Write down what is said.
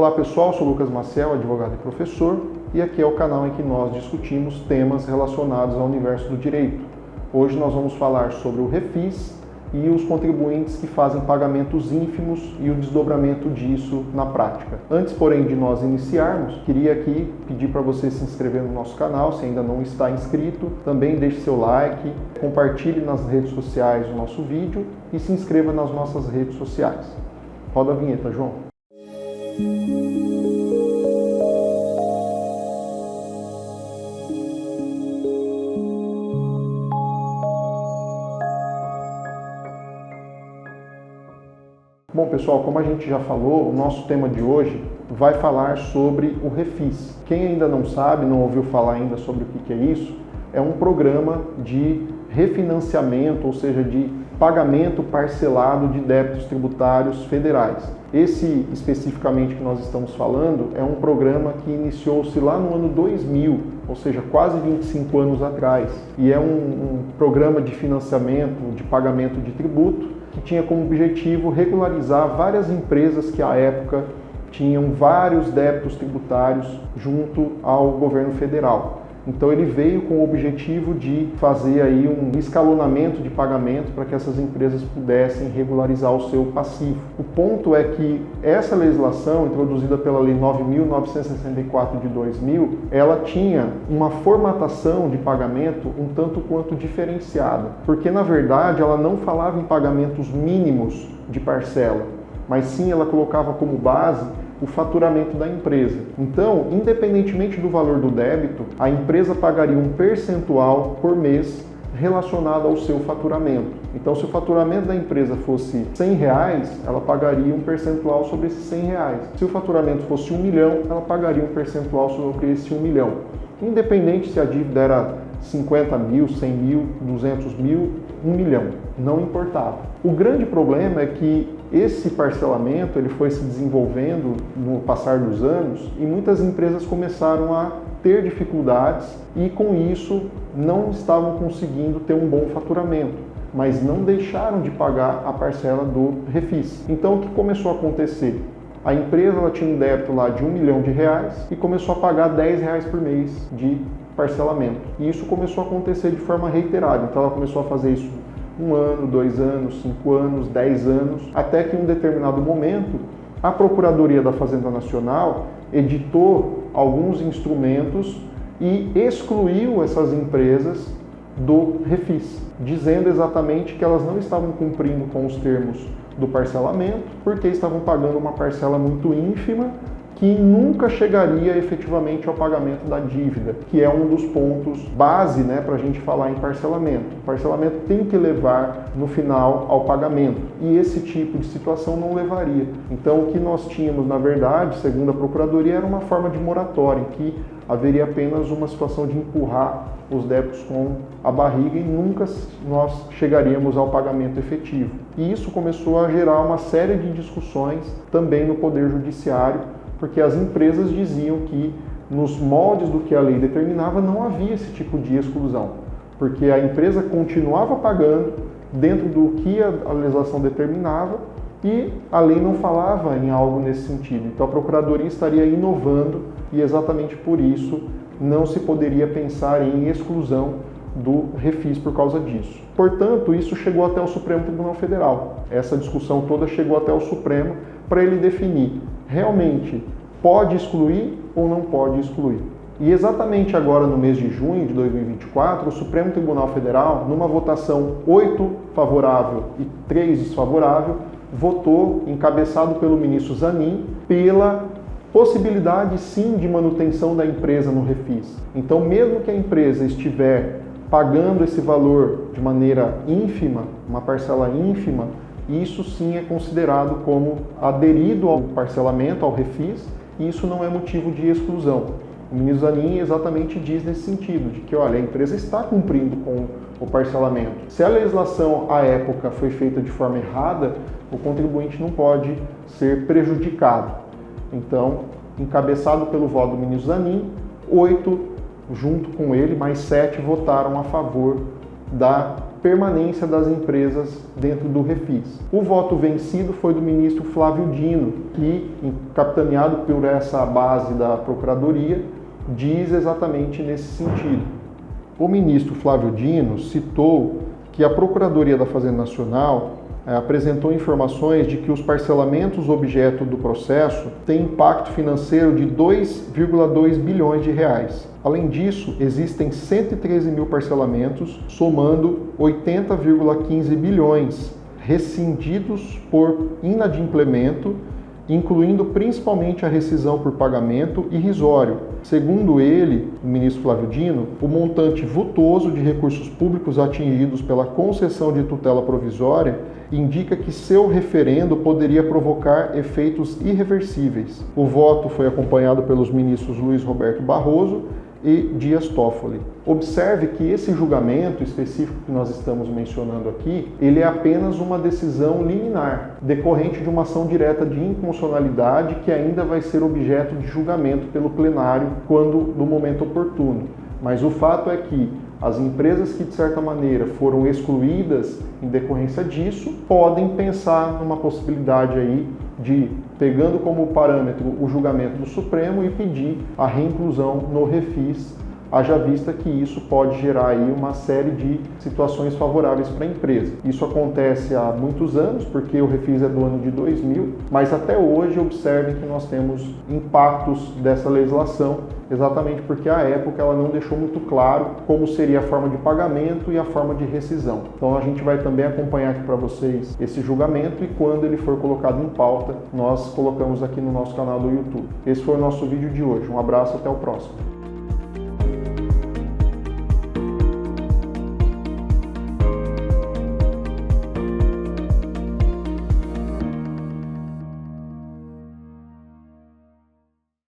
Olá pessoal, sou Lucas Maciel, advogado e professor, e aqui é o canal em que nós discutimos temas relacionados ao universo do direito. Hoje nós vamos falar sobre o refis e os contribuintes que fazem pagamentos ínfimos e o desdobramento disso na prática. Antes, porém, de nós iniciarmos, queria aqui pedir para você se inscrever no nosso canal, se ainda não está inscrito. Também deixe seu like, compartilhe nas redes sociais o nosso vídeo e se inscreva nas nossas redes sociais. Roda a vinheta, João. Bom pessoal, como a gente já falou, o nosso tema de hoje vai falar sobre o refis. Quem ainda não sabe, não ouviu falar ainda sobre o que é isso, é um programa de refinanciamento, ou seja, de pagamento parcelado de débitos tributários federais. Esse especificamente que nós estamos falando é um programa que iniciou-se lá no ano 2000, ou seja, quase 25 anos atrás, e é um programa de financiamento, de pagamento de tributo, que tinha como objetivo regularizar várias empresas que à época tinham vários débitos tributários junto ao governo federal. Então ele veio com o objetivo de fazer aí um escalonamento de pagamento para que essas empresas pudessem regularizar o seu passivo. O ponto é que essa legislação, introduzida pela Lei 9.964 de 2000, ela tinha uma formatação de pagamento um tanto quanto diferenciada, porque na verdade ela não falava em pagamentos mínimos de parcela, mas sim ela colocava como base o faturamento da empresa. Então, independentemente do valor do débito, a empresa pagaria um percentual por mês relacionado ao seu faturamento. Então, se o faturamento da empresa fosse R$100, ela pagaria um percentual sobre esses R$100. Se o faturamento fosse 1 milhão, ela pagaria um percentual sobre esse 1 milhão. Independente se a dívida era 50 mil, 100 mil, 200 mil, 1 milhão, não importava. O grande problema é que esse parcelamento ele foi se desenvolvendo no passar dos anos e muitas empresas começaram a ter dificuldades e com isso não estavam conseguindo ter um bom faturamento, mas não deixaram de pagar a parcela do refis. Então o que começou a acontecer? A empresa ela tinha um débito lá de R$1 milhão e começou a pagar R$10 por mês de parcelamento. E isso começou a acontecer de forma reiterada. Então ela começou a fazer isso 1 ano, 2 anos, 5 anos, 10 anos, até que em um determinado momento a Procuradoria da Fazenda Nacional editou alguns instrumentos e excluiu essas empresas do refis, dizendo exatamente que elas não estavam cumprindo com os termos do parcelamento, porque estavam pagando uma parcela muito ínfima que nunca chegaria efetivamente ao pagamento da dívida, que é um dos pontos base, para a gente falar em parcelamento. O parcelamento tem que levar no final ao pagamento, e esse tipo de situação não levaria. Então o que nós tínhamos, na verdade, segundo a Procuradoria, era uma forma de moratória, em que haveria apenas uma situação de empurrar os débitos com a barriga e nunca nós chegaríamos ao pagamento efetivo. E isso começou a gerar uma série de discussões também no Poder Judiciário, porque as empresas diziam que nos moldes do que a lei determinava não havia esse tipo de exclusão, porque a empresa continuava pagando dentro do que a legislação determinava e a lei não falava em algo nesse sentido. Então a Procuradoria estaria inovando e exatamente por isso não se poderia pensar em exclusão do refis por causa disso. Portanto, isso chegou até o Supremo Tribunal Federal. Essa discussão toda chegou até o Supremo para ele definir realmente pode excluir ou não pode excluir. E exatamente agora no mês de junho de 2024, o Supremo Tribunal Federal, numa votação 8 favorável e 3 desfavorável, votou, encabeçado pelo ministro Zanin, pela possibilidade sim de manutenção da empresa no refis. Então, mesmo que a empresa estiver pagando esse valor de maneira ínfima, uma parcela ínfima, isso sim é considerado como aderido ao parcelamento, ao refis, e isso não é motivo de exclusão. O ministro Zanin exatamente diz nesse sentido, de que olha, a empresa está cumprindo com o parcelamento. Se a legislação à época foi feita de forma errada, o contribuinte não pode ser prejudicado. Então, encabeçado pelo voto do ministro Zanin, 8, junto com ele, mais 7 votaram a favor da permanência das empresas dentro do Refis. O voto vencido foi do ministro Flávio Dino, que, capitaneado por essa base da Procuradoria, diz exatamente nesse sentido. O ministro Flávio Dino citou que a Procuradoria da Fazenda Nacional apresentou informações de que os parcelamentos objeto do processo têm impacto financeiro de 2,2 bilhões de reais. Além disso, existem 113 mil parcelamentos, somando 80,15 bilhões, rescindidos por inadimplemento, incluindo principalmente a rescisão por pagamento irrisório. Segundo ele, o ministro Flávio Dino, o montante vultoso de recursos públicos atingidos pela concessão de tutela provisória indica que seu referendo poderia provocar efeitos irreversíveis. O voto foi acompanhado pelos ministros Luiz Roberto Barroso e Dias Toffoli. Observe que esse julgamento específico que nós estamos mencionando aqui, ele é apenas uma decisão liminar, decorrente de uma ação direta de inconstitucionalidade que ainda vai ser objeto de julgamento pelo plenário quando no momento oportuno. Mas o fato é que as empresas que, de certa maneira, foram excluídas em decorrência disso, podem pensar numa possibilidade aí de, pegando como parâmetro o julgamento do Supremo, e pedir a reinclusão no Refis, haja vista que isso pode gerar aí uma série de situações favoráveis para a empresa. Isso acontece há muitos anos, porque o Refis é do ano de 2000, mas até hoje observem que nós temos impactos dessa legislação, exatamente porque à época ela não deixou muito claro como seria a forma de pagamento e a forma de rescisão. Então a gente vai também acompanhar aqui para vocês esse julgamento, e quando ele for colocado em pauta, nós colocamos aqui no nosso canal do YouTube. Esse foi o nosso vídeo de hoje. Um abraço, até o próximo.